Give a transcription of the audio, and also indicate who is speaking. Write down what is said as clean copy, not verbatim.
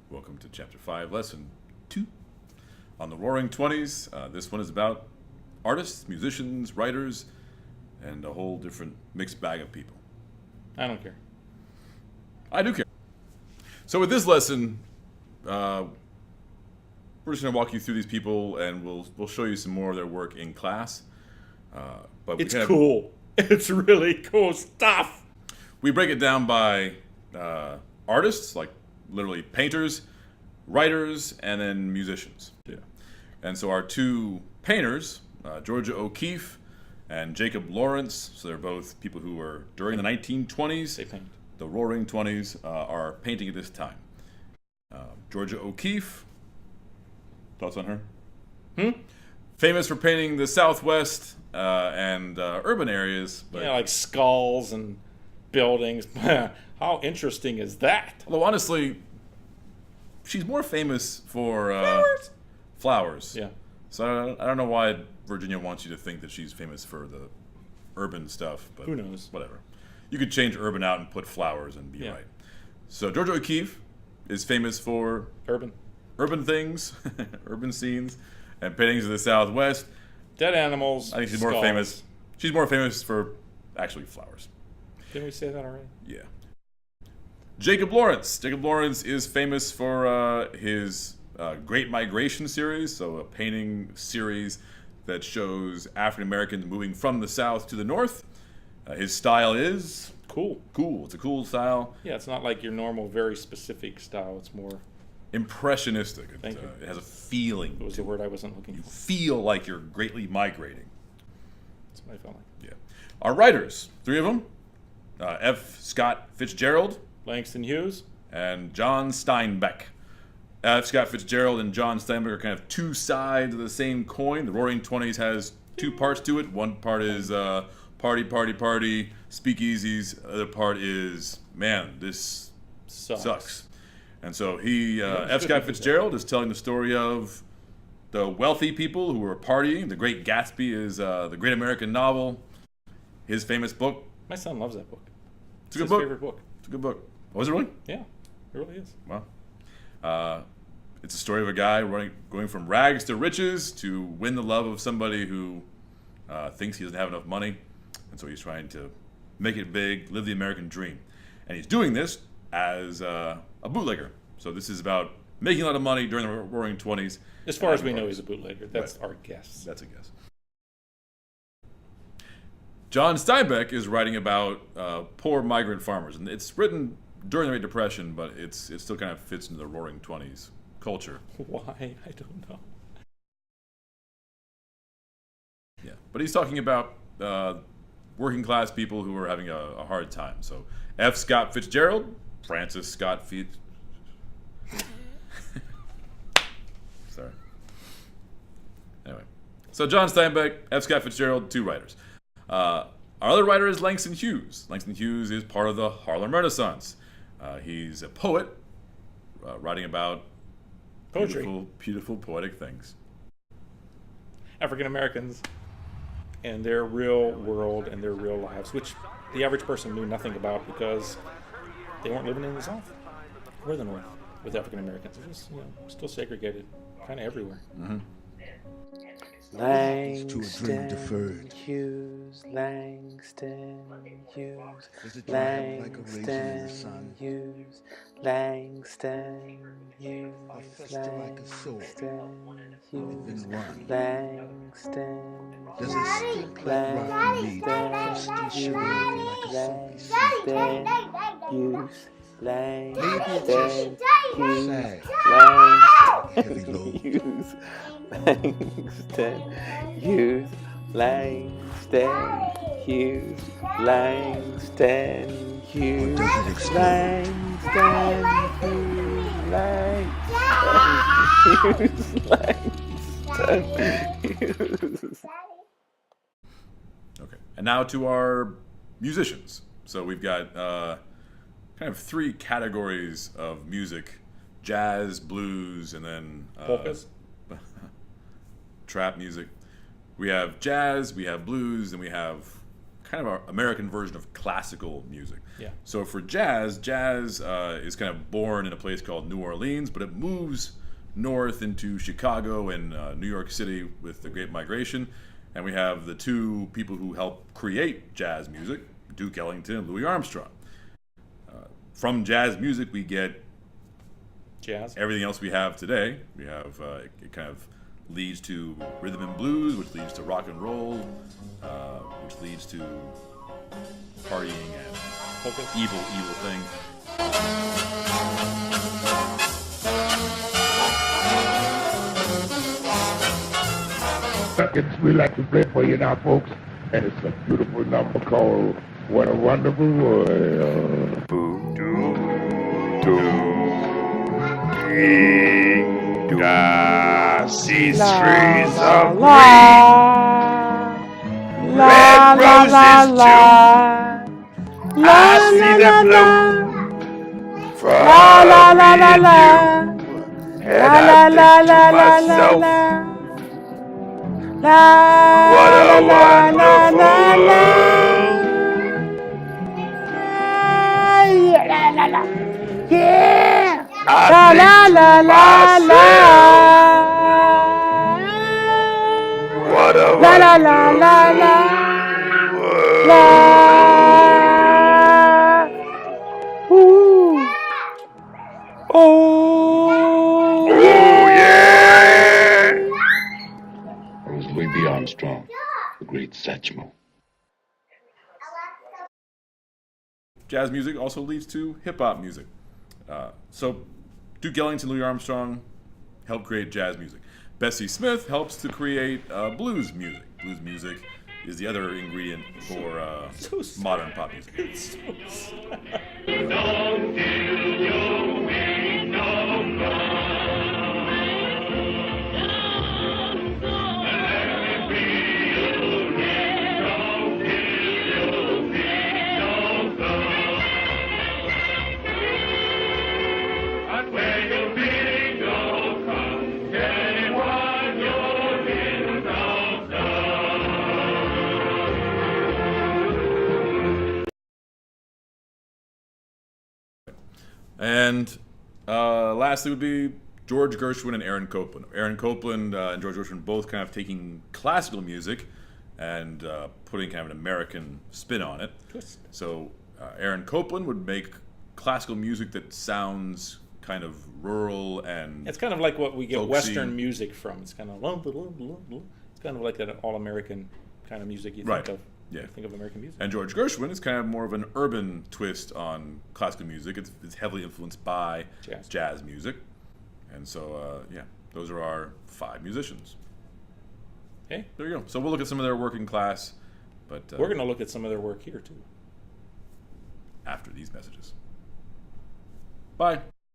Speaker 1: Welcome to Chapter 5, Lesson 2 on the Roaring Twenties. This one is about artists, musicians, writers, and a whole different mixed bag of people.
Speaker 2: I don't care.
Speaker 1: I do care. So with this lesson, we're just going to walk you through these people, and we'll show you some more of their work in class. But
Speaker 2: It's cool. It's really cool stuff.
Speaker 1: We break it down by artists, like literally painters, writers, and then musicians. Yeah. And so our two painters, Georgia O'Keeffe and Jacob Lawrence, so they're both people who were during the 1920s,
Speaker 2: They paint.
Speaker 1: the Roaring Twenties, are painting at this time. Georgia O'Keeffe, thoughts on her? Famous for painting the Southwest and urban areas. But
Speaker 2: Yeah, like skulls and buildings. How interesting is that?
Speaker 1: although honestly, she's more famous for flowers.
Speaker 2: Yeah.
Speaker 1: So I don't know why Virginia wants you to think that she's famous for the urban stuff, but
Speaker 2: Who knows?
Speaker 1: whatever. You could change urban out and put flowers and be
Speaker 2: Yeah.
Speaker 1: right. So Georgia O'Keeffe is famous for
Speaker 2: Urban.
Speaker 1: urban things, urban scenes, and paintings of the Southwest.
Speaker 2: Dead animals.
Speaker 1: I think she's more
Speaker 2: skulls.
Speaker 1: famous. She's more famous for actually flowers.
Speaker 2: Didn't we say that already?
Speaker 1: Yeah. Jacob Lawrence. Jacob Lawrence is famous for his Great Migration series, so a painting series that shows African Americans moving from the South to the North. His style is
Speaker 2: Cool.
Speaker 1: cool. It's a cool style.
Speaker 2: Yeah, it's not like your normal, very specific style. It's more.
Speaker 1: Impressionistic.
Speaker 2: Thank you.
Speaker 1: It has a feeling.
Speaker 2: It was the word I wasn't looking for.
Speaker 1: Feel like you're greatly migrating.
Speaker 2: That's what I felt like.
Speaker 1: Yeah. Our writers, three of them. F. Scott Fitzgerald
Speaker 2: Langston Hughes.
Speaker 1: and John Steinbeck. F. Scott Fitzgerald and John Steinbeck are kind of two sides of the same coin. The Roaring Twenties has two parts to it. One part is party, speakeasies. The other part is, man, this sucks. And so F. Scott Fitzgerald is telling the story of the wealthy people who were partying. The Great Gatsby is the great American novel. His famous book.
Speaker 2: My son loves that book.
Speaker 1: It's a good
Speaker 2: his
Speaker 1: book.
Speaker 2: favorite book.
Speaker 1: It's a good book. Was it really?
Speaker 2: Yeah, it really is.
Speaker 1: Wow. It's a story of a guy going from rags to riches to win the love of somebody who thinks he doesn't have enough money. And so he's trying to make it big, live the American dream. And he's doing this as a bootlegger. So this is about making a lot of money during the Roaring Twenties.
Speaker 2: As far as we know, he's a bootlegger. That's our guess.
Speaker 1: That's a guess. John Steinbeck is writing about poor migrant farmers. And it's written during the Great Depression, but it still kind of fits into the Roaring Twenties culture.
Speaker 2: Why? I don't know.
Speaker 1: Yeah, but he's talking about working class people who are having a hard time. So F. Scott Fitzgerald, Francis Scott Fitz. Sorry. Anyway, so John Steinbeck, F. Scott Fitzgerald, two writers. Our other writer is Langston Hughes. Langston Hughes is part of the Harlem Renaissance. He's a poet, writing about
Speaker 2: Poetry.
Speaker 1: beautiful poetic things.
Speaker 2: African Americans and their real world and their real lives, which the average person knew nothing about because they weren't living in the South or the North with African Americans. It was, still segregated, kind of everywhere.
Speaker 3: Langston Hughes, Langston Hughes, Langston Hughes, Langston Hughes, Langston Hughes, Langston
Speaker 4: Does it stink like rotten meat? Crusty, shivering like a soapy sea?
Speaker 3: Hughes,
Speaker 4: Maybe
Speaker 3: Langston Hughes,
Speaker 4: Sad, heavy load.
Speaker 3: Hughes, Langston Hughes, Langston Hughes, Langston Hughes,
Speaker 4: Or does it explode?
Speaker 3: Langston Hughes.
Speaker 1: Okay, and now to our musicians. So we've got kind of three categories of music: jazz, blues, and then
Speaker 2: Polkas.
Speaker 1: trap music. We have jazz, we have blues, and we have kind of an American version of classical music.
Speaker 2: Yeah.
Speaker 1: So for jazz, jazz is kind of born in a place called New Orleans, but it moves north into Chicago and New York City with the Great Migration. And we have the two people who helped create jazz music, Duke Ellington and Louis Armstrong. From jazz music, we get
Speaker 2: Jazz.
Speaker 1: everything else we have today. We have it kind of leads to rhythm and blues, which leads to rock and roll, which leads to partying and
Speaker 2: Focus.
Speaker 1: evil things.
Speaker 5: We like to play for you now, folks, and it's a beautiful number called "What a Wonderful World."
Speaker 6: These trees of red roses too. I see them bloom from me and you, and I think to myself, what a wonderful world. I think to myself, what a wonderful world. Oh yeah.
Speaker 5: That was Louis B. Armstrong, the great Satchmo.
Speaker 1: Jazz music also leads to hip hop music. So Duke Ellington, Louis Armstrong helped create jazz music. Bessie Smith helps to create blues music. Blues music is the other ingredient for
Speaker 2: So sad.
Speaker 1: modern pop music.
Speaker 2: It's so sad.
Speaker 1: And lastly would be George Gershwin and Aaron Copland. Aaron Copland and George Gershwin both kind of taking classical music and putting kind of an American spin on it.
Speaker 2: Twist.
Speaker 1: So Aaron Copland would make classical music that sounds kind of rural and
Speaker 2: It's kind of like what we get
Speaker 1: Folksy.
Speaker 2: Western music from. It's kind of it's kind of like that all-American kind of music you think
Speaker 1: Right.
Speaker 2: of.
Speaker 1: Yeah.
Speaker 2: You think of American music.
Speaker 1: And George Gershwin is kind of more of an urban twist on classical music. It's heavily influenced by
Speaker 2: Jazz.
Speaker 1: music. And so, those are our 5 musicians.
Speaker 2: Okay.
Speaker 1: There you go. So we'll look at some of their working class, but
Speaker 2: We're going to look at some of their work here too.
Speaker 1: after these messages. Bye.